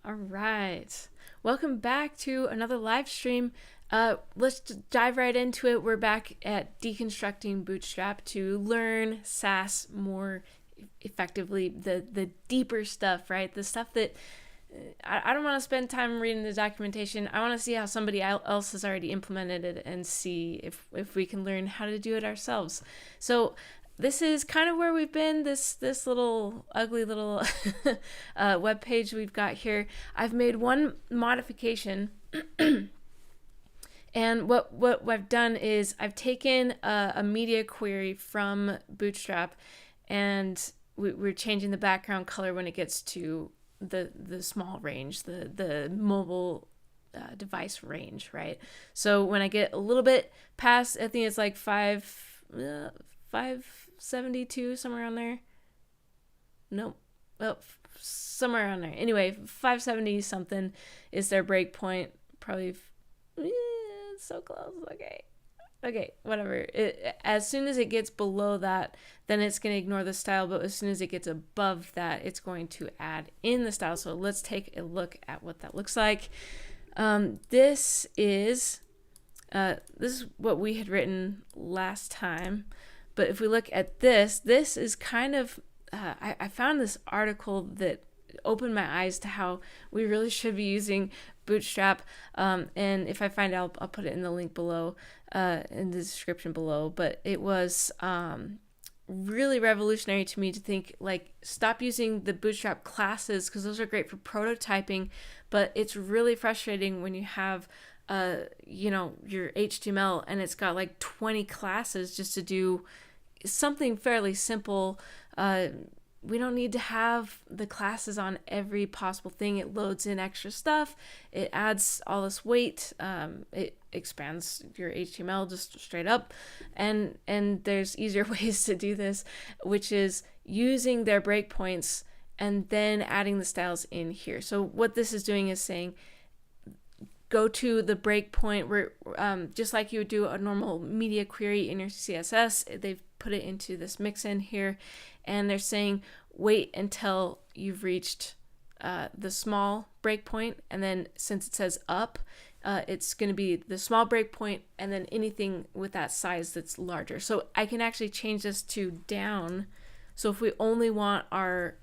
All right. Welcome back to another live stream. Let's dive right into it. We're back at Deconstructing Bootstrap to learn Sass more effectively, the deeper stuff, right? The stuff that I don't want to spend time reading the documentation. I want to see how somebody else has already implemented it and see if we can learn how to do it ourselves. So this is kind of where we've been, this little ugly little web page we've got here. I've made one modification and what I've done is I've taken a media query from Bootstrap, and we're changing the background color when it gets to the small range, the mobile device range, right? So when I get a little bit past, I think it's like 572, somewhere around there. Nope. Well, somewhere around there. Anyway, 570 something is their breakpoint. Probably so close. Okay, whatever. As soon as it gets below that, then it's going to ignore the style, but as soon as it gets above that, it's going to add in the style. So let's take a look at what that looks like. This is what we had written last time. But if we look at this is kind of, I found this article that opened my eyes to how we really should be using Bootstrap. And if I find it, I'll put it in the link below, in the description below. But it was really revolutionary to me to think, like, stop using the Bootstrap classes, because those are great for prototyping. But it's really frustrating when you have your HTML and it's got like 20 classes just to do something fairly simple. We don't need to have the classes on every possible thing. It loads in extra stuff. It adds all this weight. It expands your HTML just straight up. And there's easier ways to do this, which is using their breakpoints and then adding the styles in here. So what this is doing is saying, go to the breakpoint where, just like you would do a normal media query in your CSS, they've put it into this mixin here, and they're saying wait until you've reached the small breakpoint, and then since it says up, it's going to be the small breakpoint and then anything with that size that's larger. So I can actually change this to down. So if we only want our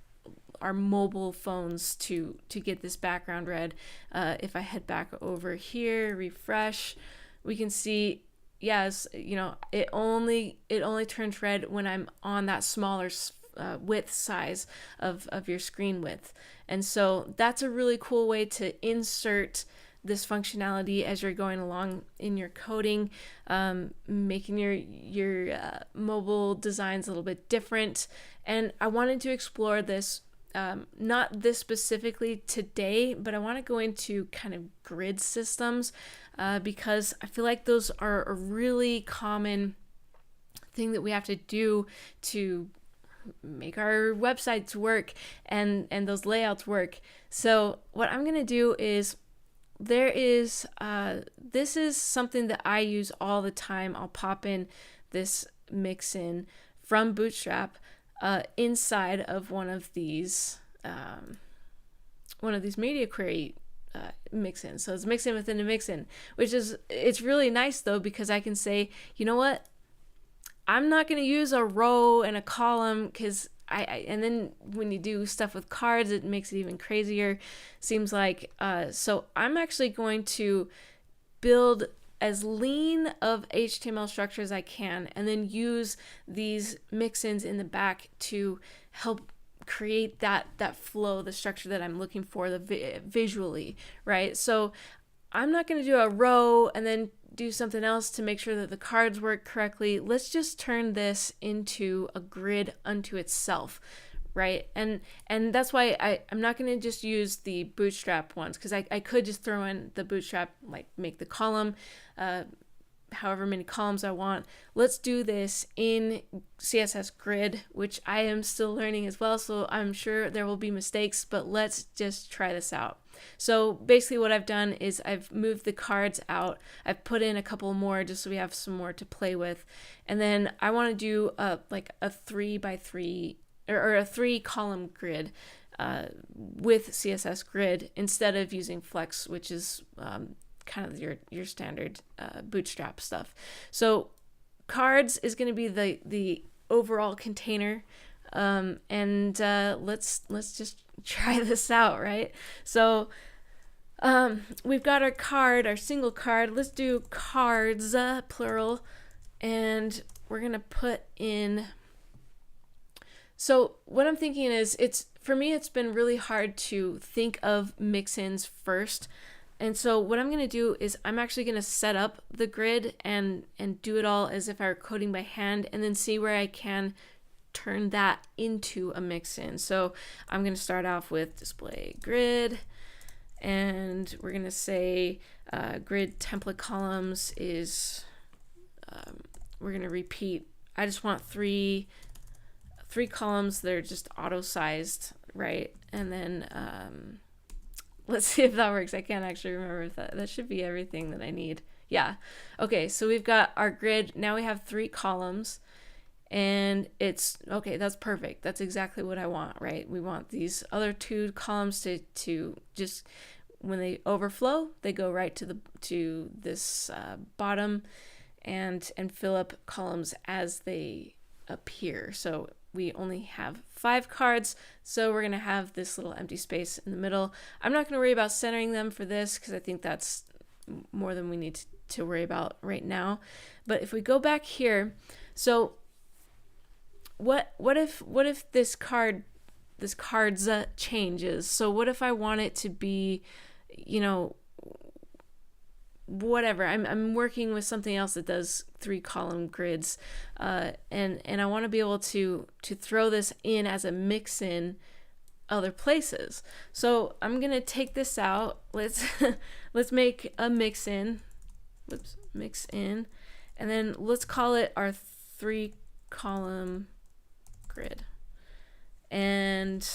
mobile phones to get this background red, if I head back over here, refresh, we can see, yes, it only turns red when I'm on that smaller width size of your screen width. And so that's a really cool way to insert this functionality as you're going along in your coding, making your mobile designs a little bit different. And I wanted to explore this, not this specifically today, but I want to go into kind of grid systems, because I feel like those are a really common thing that we have to do to make our websites work and those layouts work. So what I'm going to do is, this is something that I use all the time. I'll pop in this mixin from Bootstrap inside of one of these media query mixins. So it's mixin within a mixin, it's really nice though, because I can say, you know what, I'm not going to use a row and a column, because and then when you do stuff with cards, it makes it even crazier, seems like. So I'm actually going to build as lean of HTML structure as I can, and then use these mixins in the back to help create that flow, the structure that I'm looking for, visually, right? So I'm not going to do a row and then do something else to make sure that the cards work correctly. Let's just turn this into a grid unto itself, right? And that's why I'm not going to just use the Bootstrap ones, because I could just throw in the Bootstrap, like make the column, however many columns I want. Let's do this in CSS Grid, which I am still learning as well, so I'm sure there will be mistakes, but let's just try this out. So basically what I've done is I've moved the cards out. I've put in a couple more just so we have some more to play with. And then I want to do like a 3 by 3 or a 3 column grid. with CSS Grid instead of using Flex, which is kind of your standard Bootstrap stuff. So cards is going to be the overall container, and let's just try this out, right? So we've got our card, our single card. Let's do cards, plural, and we're gonna put in. So what I'm thinking is, for me it's been really hard to think of mixins first. And so what I'm going to do is I'm actually going to set up the grid and do it all as if I were coding by hand, and then see where I can turn that into a mixin. So I'm going to start off with display grid, and we're going to say grid template columns is, we're going to repeat. I just want three columns that are just auto-sized, right? And then let's see if that works. I can't actually remember if that should be everything that I need. Yeah. Okay, so we've got our grid. Now we have 3 columns, and it's okay. That's perfect. That's exactly what I want, right? We want these other 2 columns to just, when they overflow, they go right to this bottom and fill up columns as they appear. So we only have 5 cards, so we're going to have this little empty space in the middle. I'm not going to worry about centering them for this because I think that's more than we need to worry about right now. But if we go back here, so what if this card's changes? So what if I want it to be, whatever, I'm working with something else that does 3 column grids, and I want to be able to throw this in as a mixin other places. So I'm gonna take this out. Let's make a mixin. Whoops, mixin, and then let's call it our 3 column grid. And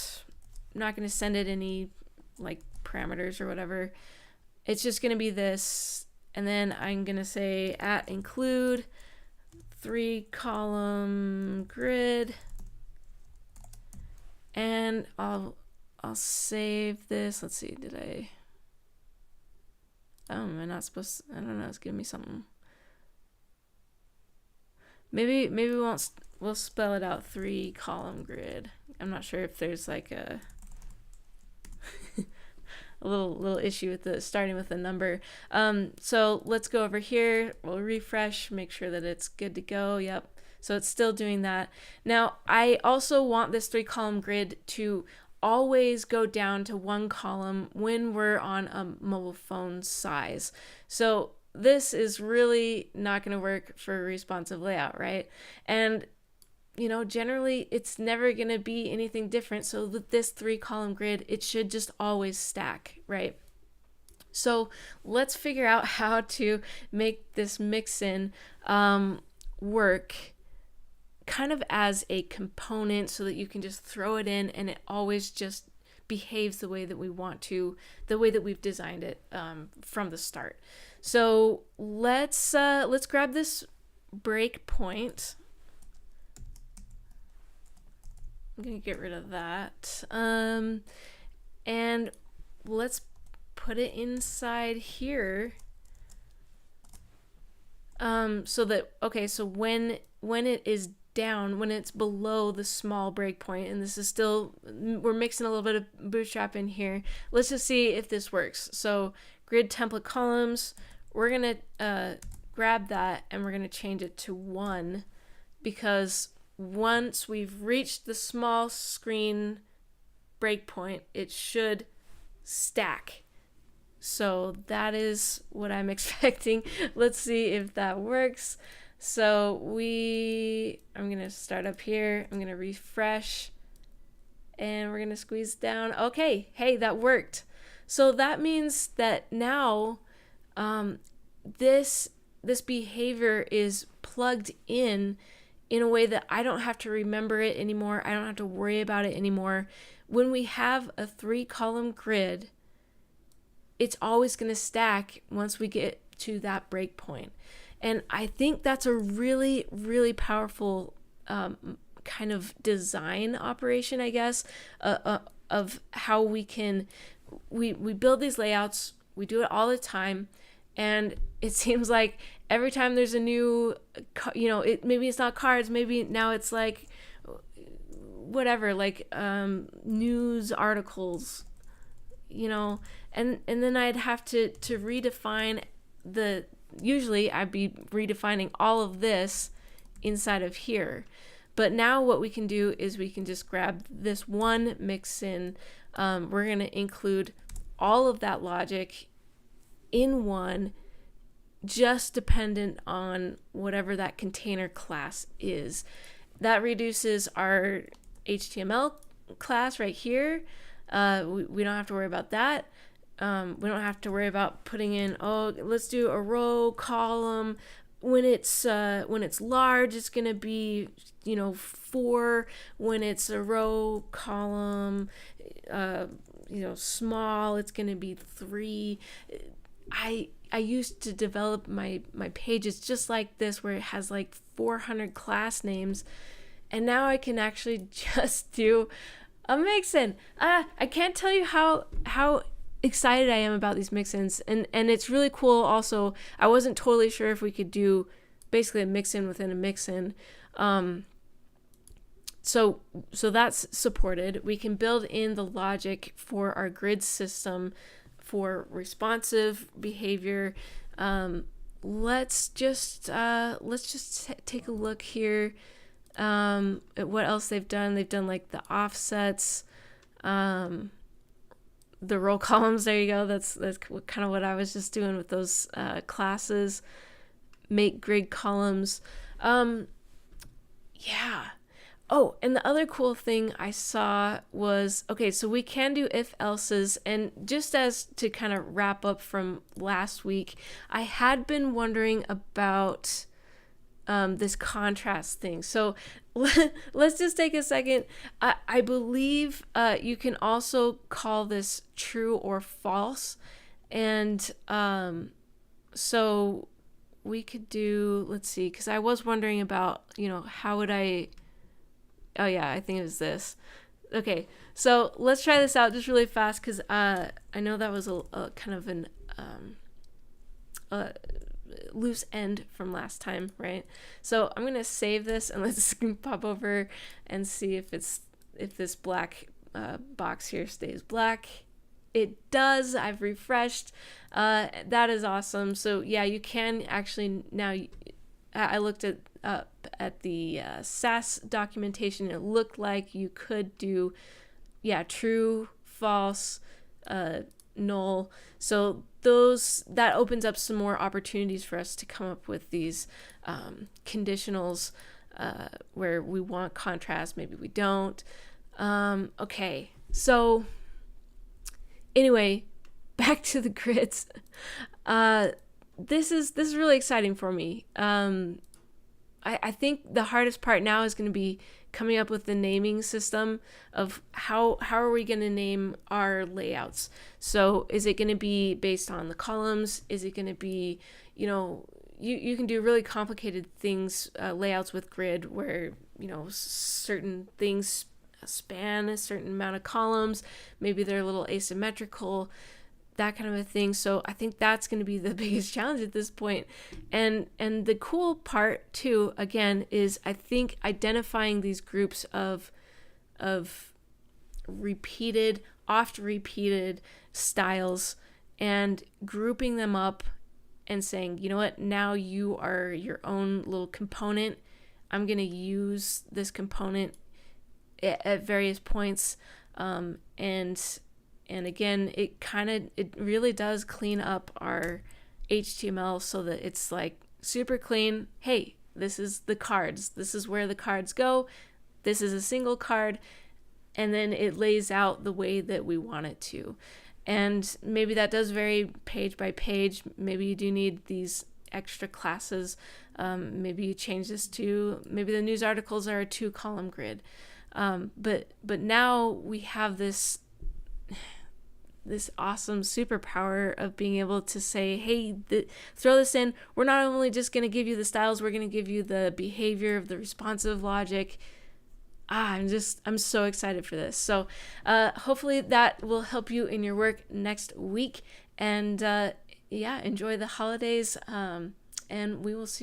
I'm not gonna send it any like parameters or whatever. It's just going to be this, and then I'm going to say @include 3 column grid, and I'll save this. Let's see, am I not supposed to? I don't know, it's giving me something. Maybe we'll spell it out, 3 column grid. I'm not sure if there's like a little issue with the starting with a number. So let's go over here. We'll refresh, make sure that it's good to go. Yep. So it's still doing that. Now I also want this 3 column grid to always go down to 1 column when we're on a mobile phone size. So this is really not going to work for a responsive layout, right? And generally it's never going to be anything different. So with this 3 column grid, it should just always stack, right? So let's figure out how to make this mixin work kind of as a component, so that you can just throw it in and it always just behaves the way that we want to, the way that we've designed it from the start. So let's grab this breakpoint. I'm going to get rid of that. And let's put it inside here. So that, okay, so when it is down, when it's below the small breakpoint, and this is still, we're mixing a little bit of Bootstrap in here. Let's just see if this works. So grid template columns, we're going to grab that and we're going to change it to 1, because once we've reached the small screen breakpoint, it should stack. So that is what I'm expecting. Let's see if that works. So I'm going to start up here. I'm going to refresh and we're going to squeeze down. Okay. Hey, that worked. So that means that now this behavior is plugged in a way that I don't have to remember it anymore. I don't have to worry about it anymore. When we have a 3 column grid, it's always going to stack once we get to that breakpoint. And I think that's a really, really powerful kind of design operation, I guess, how we build these layouts. We do it all the time, and it seems like every time there's a new, maybe it's not cards, maybe now it's like whatever, like news articles, and then I'd have to redefine usually I'd be redefining all of this inside of here. But now what we can do is we can just grab this one mixin. We're going to include all of that logic in one, just dependent on whatever that container class is. That reduces our HTML class right here. We don't have to worry about that. We don't have to worry about putting in, let's do a row, column. When it's large, it's going to be, 4. When it's a row, column, small, it's going to be 3. I used to develop my pages just like this, where it has like 400 class names, and now I can actually just do a mixin. I can't tell you how excited I am about these mixins, and it's really cool. Also, I wasn't totally sure if we could do basically a mixin within a mixin. So that's supported. We can build in the logic for our grid system for responsive behavior. Let's just take a look here at what else they've done. They've done like the offsets, the row columns. There you go. That's kind of what I was just doing with those classes. Make grid columns. Yeah. Oh, and the other cool thing I saw was, okay, so we can do if else's, and just as to kind of wrap up from last week, I had been wondering about this contrast thing. So let's just take a second. I believe you can also call this true or false, and so we could do, let's see, because I was wondering about, how would I, oh yeah, I think it was this. Okay, so let's try this out just really fast, because I know that was a kind of an loose end from last time, right? So I'm gonna save this, and let's pop over and see if this black box here stays black. It does. I've refreshed. That is awesome. So yeah, you can actually now. I looked at the Sass documentation. It looked like you could do, true, false, null. So that opens up some more opportunities for us to come up with these conditionals where we want contrast, maybe we don't. Okay, so anyway, back to the grids. This is really exciting for me. I think the hardest part now is going to be coming up with the naming system of how are we going to name our layouts. So is it going to be based on the columns? Is it going to be, you can do really complicated things, layouts with grid where, certain things span a certain amount of columns. Maybe they're a little asymmetrical, that kind of a thing. So I think that's going to be the biggest challenge at this point. And the cool part too, again, is I think identifying these groups of repeated, oft repeated styles and grouping them up and saying, you know what, now you are your own little component. I'm going to use this component at various points. And again, it really does clean up our HTML so that it's like super clean. Hey, this is the cards. This is where the cards go. This is a single card. And then it lays out the way that we want it to. And maybe that does vary page by page. Maybe you do need these extra classes. Maybe you change this to, maybe the news articles are a 2-column grid. But now we have this awesome superpower of being able to say, hey, throw this in. We're not only just going to give you the styles, we're going to give you the behavior of the responsive logic. I'm so excited for this. So hopefully that will help you in your work next week. And yeah, enjoy the holidays. And we will see you